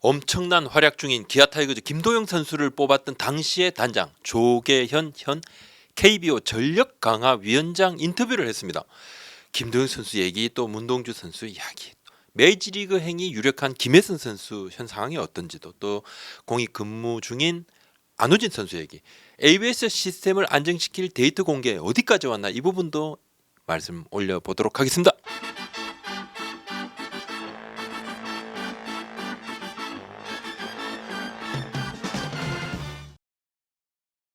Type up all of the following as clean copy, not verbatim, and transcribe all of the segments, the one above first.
엄청난 활약 중인 기아 타이거즈 김도영 선수를 뽑았던 당시의 단장 조계현 현 KBO 전력 강화 위원장 인터뷰를 했습니다. 김도영 선수 얘기 또 문동주 선수 이야기 메이지리그 행이 유력한 김혜선 선수 현 상황이 어떤지도 또 공익 근무 중인 안우진 선수 얘기 ABS 시스템을 안정시킬 데이터 공개 어디까지 왔나 이 부분도 말씀 올려보도록 하겠습니다.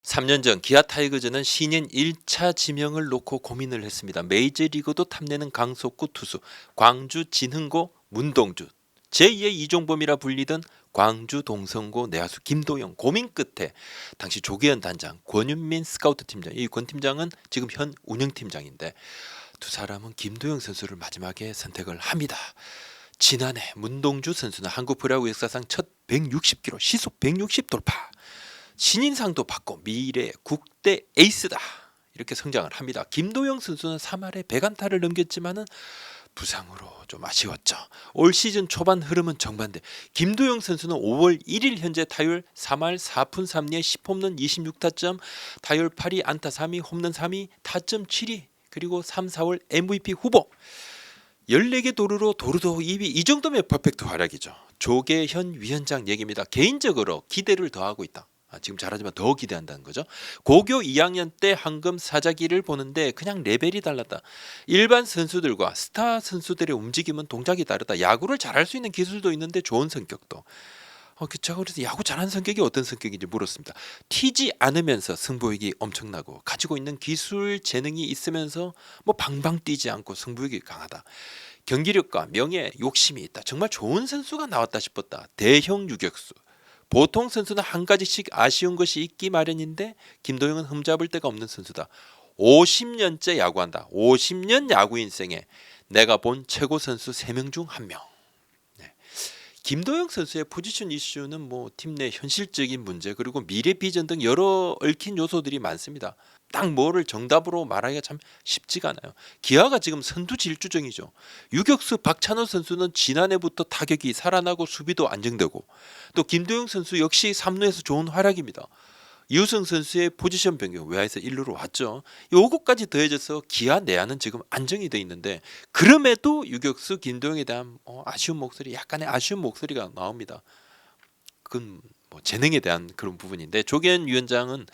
3년 전 기아 타이거즈는 신인 1차 지명을 놓고 고민을 했습니다. 메이저리그도 탐내는 강속구 투수 광주 진흥고 문동주, 제2의 이종범이라 불리던 광주 동성고 내야수 김도영 고민 끝에 당시 조계현 단장, 권윤민 스카우트 팀장, 이 권 팀장은 지금 현 운영팀장인데 두 사람은 김도영 선수를 마지막에 선택을 합니다. 지난해 문동주 선수는 한국 프로야구 역사상 첫 160km 시속 160 돌파, 신인상도 받고 미래 국대 에이스다 이렇게 성장을 합니다. 김도영 선수는 3할에 100안타를 넘겼지만은 부상으로 좀 아쉬웠죠. 올 시즌 초반 흐름은 정반대. 김도영 선수는 5월 1일 현재 타율 3할 4푼 3리에 10홈런 26타점, 타율 8위, 안타 3위, 홈런 3위, 타점 7위, 그리고 3, 4월 MVP 후보. 14개 도루로 도루도 2위, 이 정도면 퍼펙트 활약이죠. 조계현 위원장 얘기입니다. 개인적으로 기대를 더하고 있다. 지금 잘하지만 더 기대한다는 거죠. 고교 2학년 때 황금 사자기를 보는데 그냥 레벨이 달랐다. 일반 선수들과 스타 선수들의 움직임은 동작이 다르다. 야구를 잘할 수 있는 기술도 있는데 좋은 성격도. 제가 그래서 야구 잘하는 성격이 어떤 성격인지 물었습니다. 튀지 않으면서 승부욕이 엄청나고 가지고 있는 기술 재능이 있으면서 뭐 방방 뛰지 않고 승부욕이 강하다. 경기력과 명예, 욕심이 있다. 정말 좋은 선수가 나왔다 싶었다. 대형 유격수. 보통 선수는 한 가지씩 아쉬운 것이 있기 마련인데 김도영은 흠잡을 데가 없는 선수다. 50년째 야구한다. 50년 야구 인생에 내가 본 최고 선수 3명 중 1명. 네. 김도영 선수의 포지션 이슈는 뭐 팀 내 현실적인 문제 그리고 미래 비전 등 여러 얽힌 요소들이 많습니다. 딱 뭐를 정답으로 말하기가 참 쉽지가 않아요. 기아가 지금 선두질주정이죠. 유격수 박찬호 선수는 지난해부터 타격이 살아나고 수비도 안정되고 또 김도영 선수 역시 3루에서 좋은 활약입니다. 이우승 선수의 포지션 변경 외야에서 1루로 왔죠. 요거까지 더해져서 기아 내야는 지금 안정이 돼 있는데 그럼에도 유격수 김도영에 대한 아쉬운 목소리, 약간의 아쉬운 목소리가 나옵니다. 그건 뭐 재능에 대한 그런 부분인데 조계현 위원장은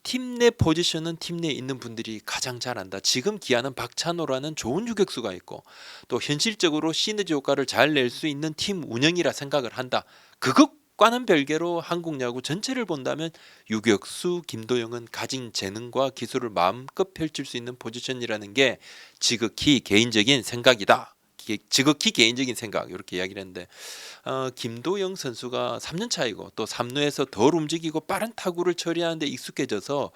팀 내 포지션은 팀 내에 있는 분들이 가장 잘 안다. 지금 기아는 박찬호라는 좋은 유격수가 있고 또 현실적으로 시너지 효과를 잘 낼 수 있는 팀 운영이라 생각을 한다. 그것과는 별개로 한국 야구 전체를 본다면 유격수 김도영은 가진 재능과 기술을 마음껏 펼칠 수 있는 포지션이라는 게 지극히 개인적인 생각이다. 지극히 개인적인 생각 이렇게 이야기를 했는데 김도영 선수가 3년 차이고 또 3루에서 덜 움직이고 빠른 타구를 처리하는 데 익숙해져서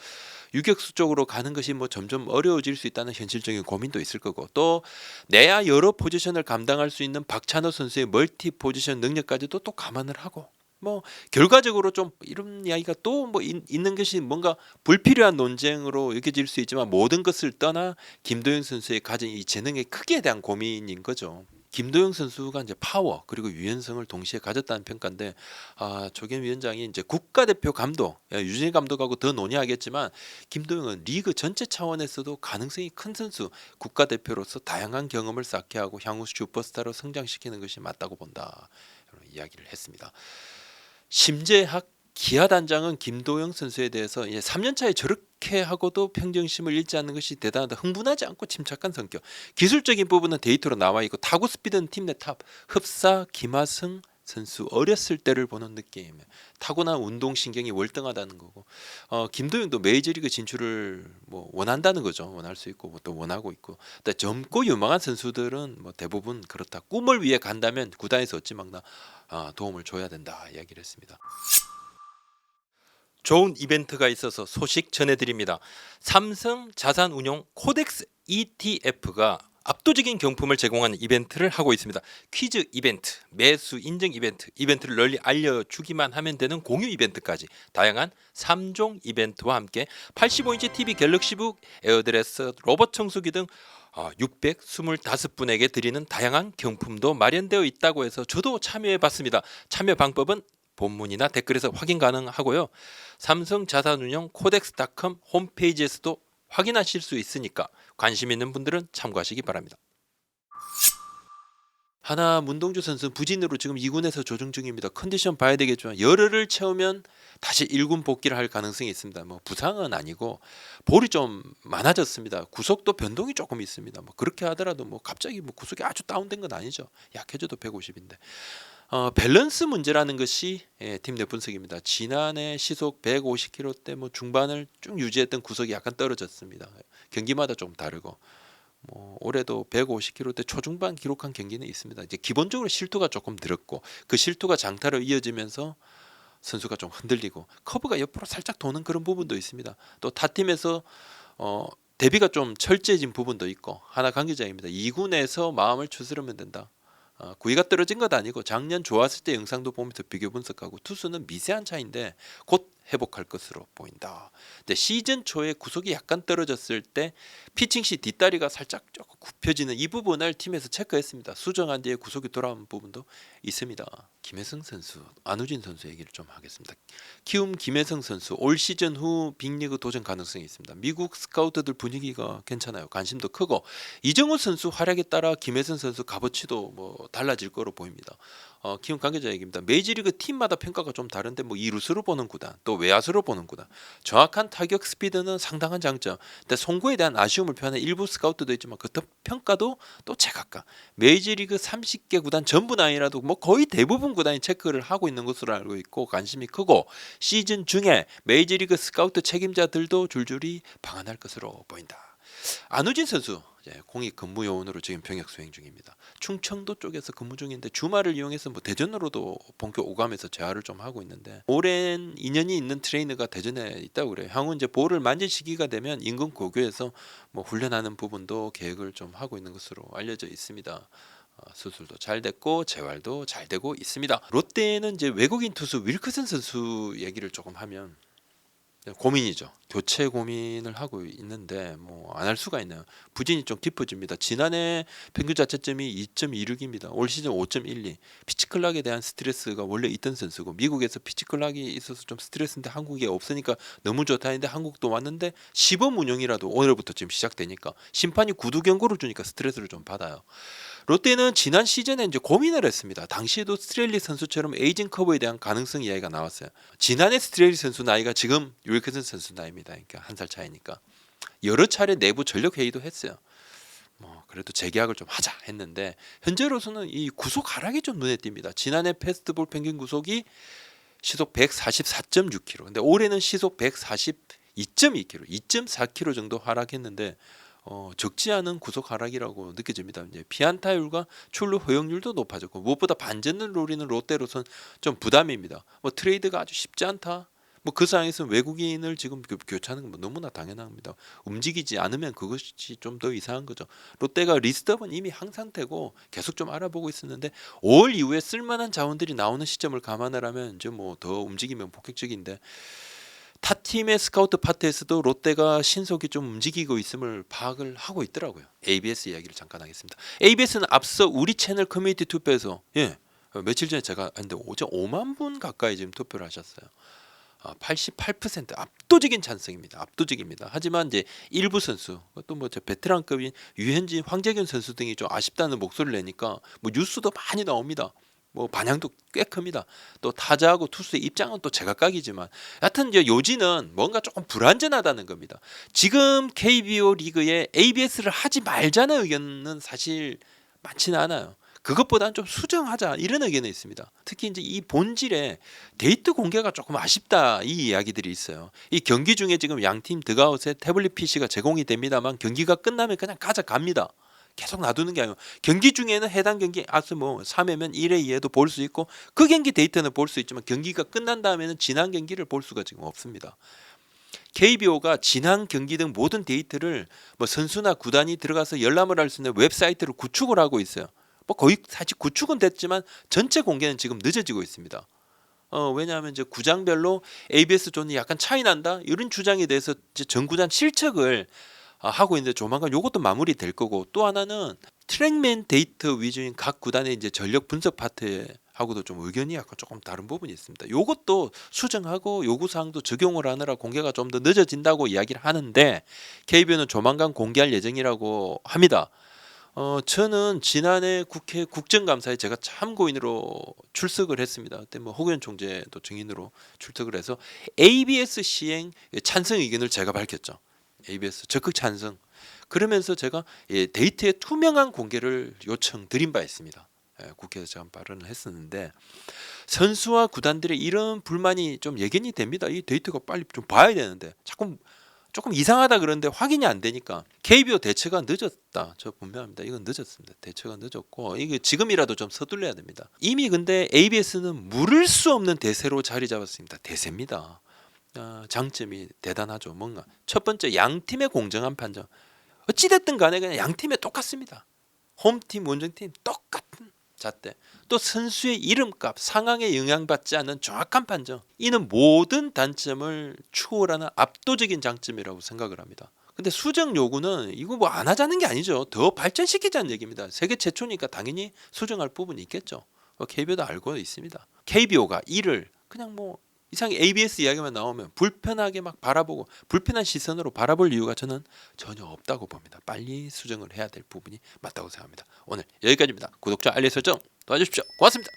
유격수 쪽으로 가는 것이 뭐 점점 어려워질 수 있다는 현실적인 고민도 있을 거고 또 내야 여러 포지션을 감당할 수 있는 박찬호 선수의 멀티 포지션 능력까지도 또 감안을 하고 뭐 결과적으로 좀 이런 이야기가 또 뭐 있는 것이 뭔가 불필요한 논쟁으로 여겨질 수 있지만 모든 것을 떠나 김도영 선수의 가진 이 재능의 크기에 대한 고민인 거죠. 김도영 선수가 이제 파워 그리고 유연성을 동시에 가졌다는 평가인데 조계현 위원장이 이제 국가대표 감독 유진희 감독하고 더 논의하겠지만 김도영은 리그 전체 차원에서도 가능성이 큰 선수, 국가대표로서 다양한 경험을 쌓게 하고 향후 슈퍼스타로 성장시키는 것이 맞다고 본다 이런 이야기를 했습니다. 심재학 기아 단장은 김도영 선수에 대해서 3년 차에 저렇게 하고도 평정심을 잃지 않는 것이 대단하다. 흥분하지 않고 침착한 성격. 기술적인 부분은 데이터로 나와 있고 타구 스피드는 팀 내 탑. 흡사 김하승 선수 어렸을 때를 보는 느낌. 타고난 운동신경이 월등하다는 거고. 김도영도 메이저리그 진출을 뭐 원한다는 거죠. 원할 수 있고 또 원하고 있고. 근데 젊고 유망한 선수들은 뭐 대부분 그렇다. 꿈을 위해 간다면 구단에서 어찌 막나 도움을 줘야 된다 이야기를 했습니다. 좋은 이벤트가 있어서 소식 전해드립니다. 삼성 자산운용 코덱스 ETF가 압도적인 경품을 제공하는 이벤트를 하고 있습니다. 퀴즈 이벤트, 매수 인증 이벤트, 이벤트를 널리 알려주기만 하면 되는 공유 이벤트까지 다양한 3종 이벤트와 함께 85인치 TV 갤럭시북, 에어드레스, 로봇 청소기 등 625분에게 드리는 다양한 경품도 마련되어 있다고 해서 저도 참여해 봤습니다. 참여 방법은 본문이나 댓글에서 확인 가능하고요. 삼성자산운용 코덱스닷컴 홈페이지에서도 확인하실 수 있으니까 관심 있는 분들은 참고하시기 바랍니다. 하나 문동주 선수 부진으로 지금 2군에서 조정 중입니다. 컨디션 봐야 되겠지만 열흘을 채우면 다시 1군 복귀를 할 가능성이 있습니다. 뭐 부상은 아니고 볼이 좀 많아졌습니다. 구속도 변동이 조금 있습니다. 뭐 그렇게 하더라도 뭐 갑자기 뭐 구속이 아주 다운된 건 아니죠. 약해져도 150인데 밸런스 문제라는 것이 팀 내 분석입니다. 지난해 시속 150km 뭐 중반을 쭉 유지했던 구속이 약간 떨어졌습니다. 경기마다 좀 다르고 뭐 올해도 150km 초중반 기록한 경기는 있습니다. 이제 기본적으로 실투가 조금 늘었고 그 실투가 장타로 이어지면서 선수가 좀 흔들리고 커브가 옆으로 살짝 도는 그런 부분도 있습니다. 또 타팀에서 대비가 좀 철저해진 부분도 있고 하나 관계자입니다. 2군에서 마음을 추스르면 된다. 구위가 떨어진 것 아니고 작년 좋았을 때 영상도 보면서 비교 분석하고 투수는 미세한 차이인데 곧 회복할 것으로 보인다. 근데 시즌 초에 구속이 약간 떨어졌을 때 피칭 시 뒷다리가 살짝 조금 굽혀지는 이 부분을 팀에서 체크했습니다. 수정한 뒤에 구속이 돌아온 부분도 있습니다. 김혜성 선수, 안우진 선수 얘기를 좀 하겠습니다. 키움 김혜성 선수 올 시즌 후 빅리그 도전 가능성이 있습니다. 미국 스카우터들 분위기가 괜찮아요. 관심도 크고 이정우 선수 활약에 따라 김혜성 선수 값어치도 뭐 달라질 거로 보입니다. 키움 관계자 얘기입니다. 메이저리그 팀마다 평가가 좀 다른데 뭐 이루수로 보는 구단 또 외야수로 보는 구단 정확한 타격 스피드는 상당한 장점. 근데 송구에 대한 아쉬움을 표하는 일부 스카우트도 있지만 그 평가도 또 제각각. 메이저리그 30개 구단 전부는 아니라도 뭐 거의 대부분 구단이 체크를 하고 있는 것으로 알고 있고 관심이 크고 시즌 중에 메이저리그 스카우트 책임자들도 줄줄이 방한할 것으로 보인다. 안우진 선수 공익 근무 요원으로 지금 병역 수행 중입니다. 충청도 쪽에서 근무 중인데 주말을 이용해서 뭐 대전으로도 본격 오감해서 재활을 좀 하고 있는데 오랜 인연이 있는 트레이너가 대전에 있다고 그래요. 향후 이제 볼을 만질 시기가 되면 인근 고교에서 뭐 훈련하는 부분도 계획을 좀 하고 있는 것으로 알려져 있습니다. 수술도 잘 됐고 재활도 잘 되고 있습니다. 롯데는 이제 외국인 투수 윌크슨 선수 얘기를 조금 하면 고민이죠. 교체 고민을 하고 있는데 뭐 안 할 수가 있나요? 부진이 좀 깊어집니다. 지난해 평균 자책점이 2.26입니다. 올 시즌 5.12. 피치클락에 대한 스트레스가 원래 있던 선수고 미국에서 피치클락이 있어서 좀 스트레스인데 한국에 없으니까 너무 좋다 했는데 한국도 왔는데 시범 운영이라도 오늘부터 지금 시작되니까 심판이 구두 경고를 주니까 스트레스를 좀 받아요. 롯데는 지난 시즌에 이제 고민을 했습니다. 당시에도 스트레일리 선수처럼 에이징 커브에 대한 가능성 이야기가 나왔어요. 지난해 스트레일리 선수 나이가 지금 윌크슨 선수 나이입니다. 그러니까 한 살 차이니까 여러 차례 내부 전력 회의도 했어요. 뭐 그래도 재계약을 좀 하자 했는데 현재로서는 이 구속 하락이 좀 눈에 띕니다. 지난해 패스트볼 평균 구속이 시속 144.6km. 근데 올해는 시속 142.2km, 2.4km 정도 하락했는데 적지 않은 구속 하락이라고 느껴집니다. 이제 피안타율과 출루 허용률도 높아졌고 무엇보다 반전을 노리는 롯데로선 좀 부담입니다. 뭐 트레이드가 아주 쉽지 않다. 뭐 그 상황에서 외국인을 지금 교체하는 건 너무나 당연합니다. 움직이지 않으면 그것이 좀 더 이상한 거죠. 롯데가 리스트업은 이미 한 상태고 계속 좀 알아보고 있었는데 5월 이후에 쓸만한 자원들이 나오는 시점을 감안을 하면 이제 뭐 더 움직이면 본격적인데 타 팀의 스카우트 파트에서도 롯데가 신속히 좀 움직이고 있음을 파악을 하고 있더라고요. ABS 이야기를 잠깐 하겠습니다. ABS는 앞서 우리 채널 커뮤니티 투표에서 며칠 전에 제가 했는데 5만 분 가까이 지금 투표를 하셨어요. 88% 압도적인 찬성입니다. 압도적입니다. 하지만 이제 일부 선수 또 뭐 베테랑급인 유현진, 황재균 선수 등이 좀 아쉽다는 목소리를 내니까 뭐 뉴스도 많이 나옵니다. 뭐 반향도 꽤 큽니다. 또 타자하고 투수의 입장은 또 제각각이지만 여하튼 이제 요지는 뭔가 조금 불안전하다는 겁니다. 지금 KBO 리그에 ABS를 하지 말자는 의견은 사실 많지는 않아요. 그것보다는 좀 수정하자 이런 의견이 있습니다. 특히 이제 이 본질에 데이트 공개가 조금 아쉽다 이 이야기들이 있어요. 이 경기 중에 지금 양팀 드가웃에 태블릿 PC가 제공이 됩니다만 경기가 끝나면 그냥 가져갑니다. 계속 놔두는 게 아니고 경기 중에는 해당 경기 앞서 뭐 3회면 1회 2회도 볼 수 있고 그 경기 데이터는 볼 수 있지만 경기가 끝난 다음에는 지난 경기를 볼 수가 지금 없습니다. KBO가 지난 경기 등 모든 데이터를 뭐 선수나 구단이 들어가서 열람을 할 수 있는 웹사이트를 구축을 하고 있어요. 뭐 거의 사실 구축은 됐지만 전체 공개는 지금 늦어지고 있습니다. 왜냐하면 이제 구장별로 ABS 존이 약간 차이 난다 이런 주장에 대해서 이제 전 구단 실책을 하고 있는데 조만간 요것도 마무리될 거고, 또 하나는 트랙맨 데이터 위주인 각 구단의 이제 전력 분석 파트하고도 좀 의견이 약간 조금 다른 부분이 있습니다. 요것도 수정하고 요구 사항도 적용을 하느라 공개가 좀 더 늦어진다고 이야기를 하는데 KBO는 조만간 공개할 예정이라고 합니다. 저는 지난해 국회 국정감사에 제가 참고인으로 출석을 했습니다. 그때 뭐 허구현 총재도 증인으로 출석을 해서 ABS 시행 찬성 의견을 제가 밝혔죠. ABS 적극 찬성. 그러면서 제가 데이터의 투명한 공개를 요청드린 바 있습니다. 국회에서 제가 발언을 했었는데 선수와 구단들의 이런 불만이 좀 예견이 됩니다. 이 데이터가 빨리 좀 봐야 되는데 자꾸 조금 이상하다 그러는데 확인이 안 되니까 KBO 대처가 늦었다. 저 분명합니다. 이건 늦었습니다. 대처가 늦었고 이게 지금이라도 좀 서둘러야 됩니다. 이미 근데 ABS는 물을 수 없는 대세로 자리 잡았습니다. 대세입니다. 장점이 대단하죠. 뭔가 첫 번째 양팀의 공정한 판정. 어찌됐든 간에 그냥 양팀에 똑같습니다. 홈팀 원정팀 똑같은 잣대. 또 선수의 이름값 상황에 영향받지 않는 정확한 판정. 이는 모든 단점을 추월하는 압도적인 장점이라고 생각을 합니다. 근데 수정 요구는 이거 뭐 안 하자는 게 아니죠. 더 발전시키자는 얘기입니다. 세계 최초니까 당연히 수정할 부분이 있겠죠. KBO도 알고 있습니다. KBO가 이를 그냥 뭐 이상하게 ABS 이야기만 나오면 불편하게 막 바라보고 불편한 시선으로 바라볼 이유가 저는 전혀 없다고 봅니다. 빨리 수정을 해야 될 부분이 맞다고 생각합니다. 오늘 여기까지입니다. 구독자 알림 설정 도와주십시오. 고맙습니다.